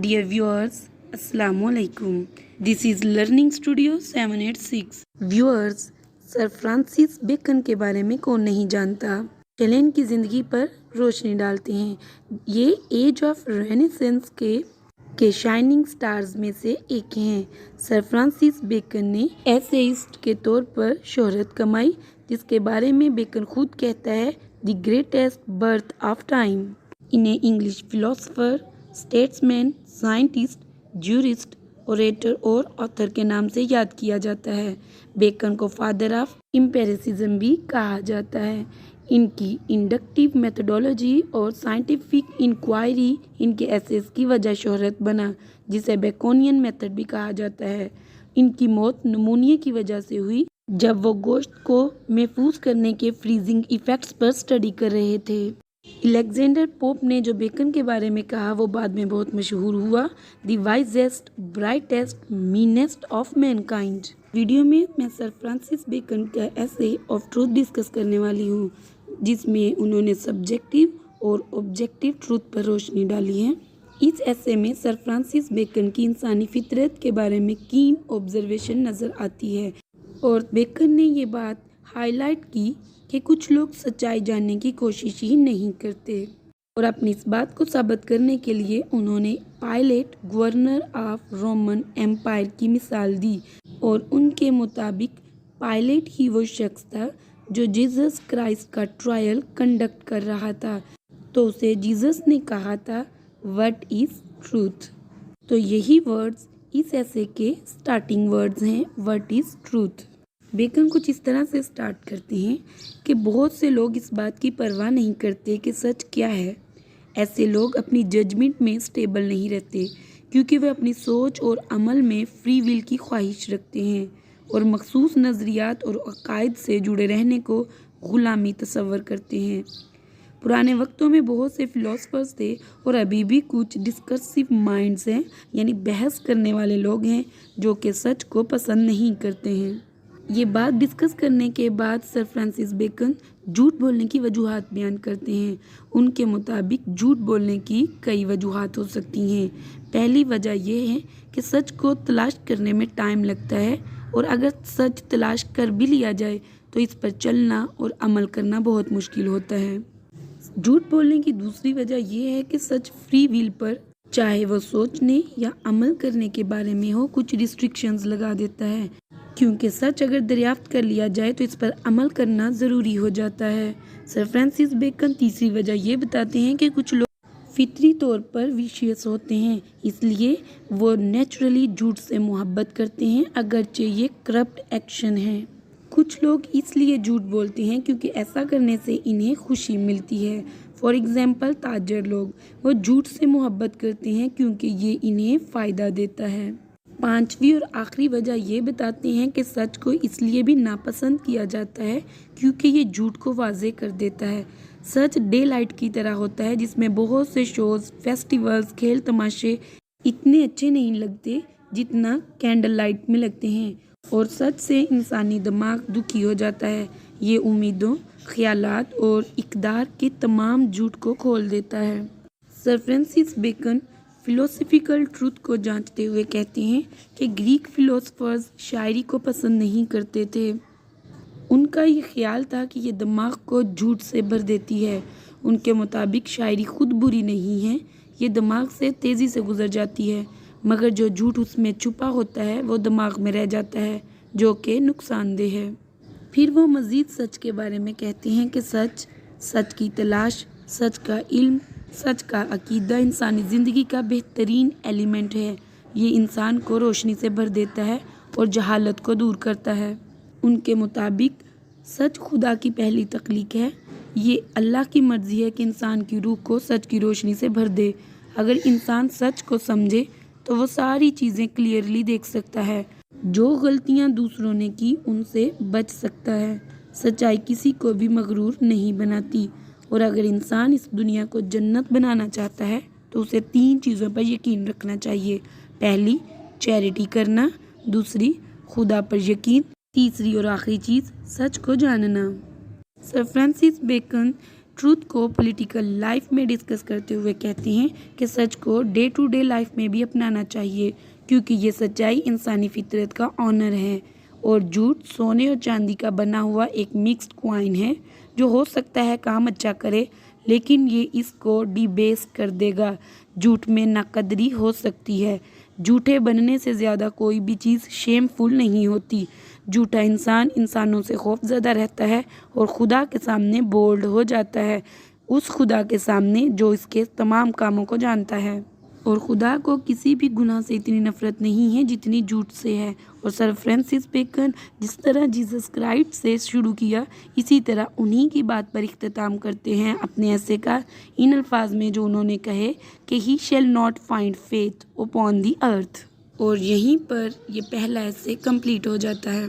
Dear viewers, Assalamu alaikum. This is Learning Studio 786. Viewers, sir Francis Bacon के बारे में कौन नहीं जानता। चलें इनकी ज़िंदगी पर रोशनी डालते हैं। ये एज ऑफ रेनेसेंस के शाइनिंग स्टार्स में से एक हैं। सर फ्रांसिस बेकन ने एसेइस्ट के तौर पर शोहरत कमाई, जिसके बारे में बेकन खुद कहता है the greatest birth of time. इन्हें English philosopher, statesman, scientist, jurist, orator और ऑथर के नाम से याद किया जाता है। बेकन को फादर ऑफ एम्पिरिसिज्म भी कहा जाता है। इनकी इंडक्टिव मेथोडोलॉजी और साइंटिफिक इंक्वायरी इनके एसेस की वजह शोहरत बना, जिसे बेकोनियन मेथड भी कहा जाता है। इनकी मौत निमोनिया की वजह से हुई, जब वो गोश्त को महफूज करने के फ्रीजिंग इफेक्ट्स पर स्टडी कर रहे थे। अलेक्जेंडर पोप ने जो बेकन के बारे में कहा वो बाद में बहुत मशहूर हुआ, the wisest, brightest, meanest of Mankind. Video में मैं सर फ्रांसिस बेकन का एसे ऑफ ट्रूथ डिस्कस करने वाली हूँ, जिसमें उन्होंने सब्जेक्टिव और ऑब्जेक्टिव ट्रूथ पर रोशनी डाली है। इस एसे में सर फ्रांसिस बेकन की इंसानी फितरत के बारे में कीन ऑब्जर्वेशन नज़र आती है, और बेकन ने ये बात हाईलाइट की कि कुछ लोग सच्चाई जानने की कोशिश ही नहीं करते, और अपनी इस बात को साबित करने के लिए उन्होंने Pilate, governor of Roman empire की मिसाल दी, और उनके मुताबिक पायलेट ही वो शख्स था जो जीसस क्राइस्ट का ट्रायल कंडक्ट कर रहा था, तो उसे जीसस ने कहा था व्हाट इज़ ट्रूथ। तो यही वर्ड्स इस ऐसे के स्टार्टिंग वर्ड्स हैं, व्हाट इज़ ट्रूथ। बेकन कुछ इस तरह से स्टार्ट करते हैं कि बहुत से लोग इस बात की परवाह नहीं करते कि सच क्या है। ऐसे लोग अपनी जजमेंट में स्टेबल नहीं रहते, क्योंकि वे अपनी सोच और अमल में फ्री विल की ख्वाहिश रखते हैं और मखसूस नज़रियात और अकायद से जुड़े रहने को ग़ुलामी तस्वर करते हैं। पुराने वक्तों में बहुत से फ़िलोसफर्स थे, और अभी भी कुछ डिस्कर्सिव माइंड्स हैं, यानी बहस करने वाले लोग हैं, जो कि सच को पसंद नहीं करते हैं। ये बात डिस्कस करने के बाद सर फ्रांसिस बेकन झूठ बोलने की वजूहात बयान करते हैं। उनके मुताबिक झूठ बोलने की कई वजूहात हो सकती हैं। पहली वजह यह है कि सच को तलाश करने में टाइम लगता है, और अगर सच तलाश कर भी लिया जाए तो इस पर चलना और अमल करना बहुत मुश्किल होता है। झूठ बोलने की दूसरी वजह यह है कि सच फ्री विल पर, चाहे वो सोचने या अमल करने के बारे में हो, कुछ रिस्ट्रिक्शंस लगा देता है, क्योंकि सच अगर दरियाफ्त कर लिया जाए तो इस पर अमल करना ज़रूरी हो जाता है। सर फ्रांसिस बेकन तीसरी वजह ये बताते हैं कि कुछ लोग फितरी तौर पर विशियस होते हैं, इसलिए वो नेचुरली झूठ से मोहब्बत करते हैं, अगरचे ये करप्ट एक्शन है। कुछ लोग इसलिए झूठ बोलते हैं क्योंकि ऐसा करने से इन्हें खुशी मिलती है। फॉर एग्ज़ाम्पल ताजर लोग, वो झूठ से मोहब्बत करते हैं क्योंकि ये इन्हें फ़ायदा देता है। पांचवी और आखिरी वजह ये बताते हैं कि सच को इसलिए भी नापसंद किया जाता है क्योंकि ये झूठ को वाज़े कर देता है। सच डे लाइट की तरह होता है, जिसमें बहुत से शोज़, फेस्टिवल्स, खेल तमाशे इतने अच्छे नहीं लगते जितना कैंडल लाइट में लगते हैं, और सच से इंसानी दिमाग दुखी हो जाता है। ये उम्मीदों, ख्यालात और इक़दार के तमाम झूठ को खोल देता है। Sir Francis Bacon philosophical truth को जांचते हुए कहते हैं कि ग्रीक फिलोसफर्स शायरी को पसंद नहीं करते थे। उनका ये ख्याल था कि ये दिमाग को झूठ से भर देती है। उनके मुताबिक शायरी खुद बुरी नहीं है, ये दिमाग से तेज़ी से गुजर जाती है, मगर जो झूठ उसमें छुपा होता है वो दिमाग में रह जाता है, जो कि नुकसानदेह है। फिर वो मज़ीद सच के बारे में कहते हैं कि सच, सच की तलाश, सच का इल्म, सच का अकीदा इंसानी ज़िंदगी का बेहतरीन एलिमेंट है। ये इंसान को रोशनी से भर देता है और जहालत को दूर करता है। उनके मुताबिक सच खुदा की पहली तख्लीक है। ये अल्लाह की मर्ज़ी है कि इंसान की रूह को सच की रोशनी से भर दे। अगर इंसान सच को समझे तो वो सारी चीज़ें क्लियरली देख सकता है। जो गलतियाँ दूसरों ने की उनसे बच सकता है। सच्चाई किसी को भी मगरूर नहीं बनाती, और अगर इंसान इस दुनिया को जन्नत बनाना चाहता है तो उसे 3 चीज़ों पर यकीन रखना चाहिए। पहली, चैरिटी करना, दूसरी, खुदा पर यकीन, तीसरी और आखिरी चीज़, सच को जानना। सर फ्रांसिस बेकन ट्रूथ को पॉलिटिकल लाइफ में डिस्कस करते हुए कहते हैं कि सच को डे टू डे लाइफ में भी अपनाना चाहिए, क्योंकि ये सच्चाई इंसानी फितरत का ऑनर है और झूठ सोने और चांदी का बना हुआ एक मिक्स्ड क्वाइन है जो हो सकता है काम अच्छा करे, लेकिन ये इसको डिबेस कर देगा। झूठ में नाकदरी हो सकती है। झूठे बनने से ज़्यादा कोई भी चीज़ शेमफुल नहीं होती। झूठा इंसान इंसानों से खौफज़दा रहता है और खुदा के सामने बोल्ड हो जाता है, उस खुदा के सामने जो इसके तमाम कामों को जानता है। और खुदा को किसी भी गुनाह से इतनी नफ़रत नहीं है जितनी झूठ से है। और सर फ्रांसिस बेकन जिस तरह जीसस क्राइस्ट से शुरू किया, इसी तरह उन्हीं की बात पर इख्तिताम करते हैं अपने ऐसे का इन अल्फाज में जो उन्होंने कहे कि he shall not find faith upon the earth. और यहीं पर ये पहला ऐसे कंप्लीट हो जाता है।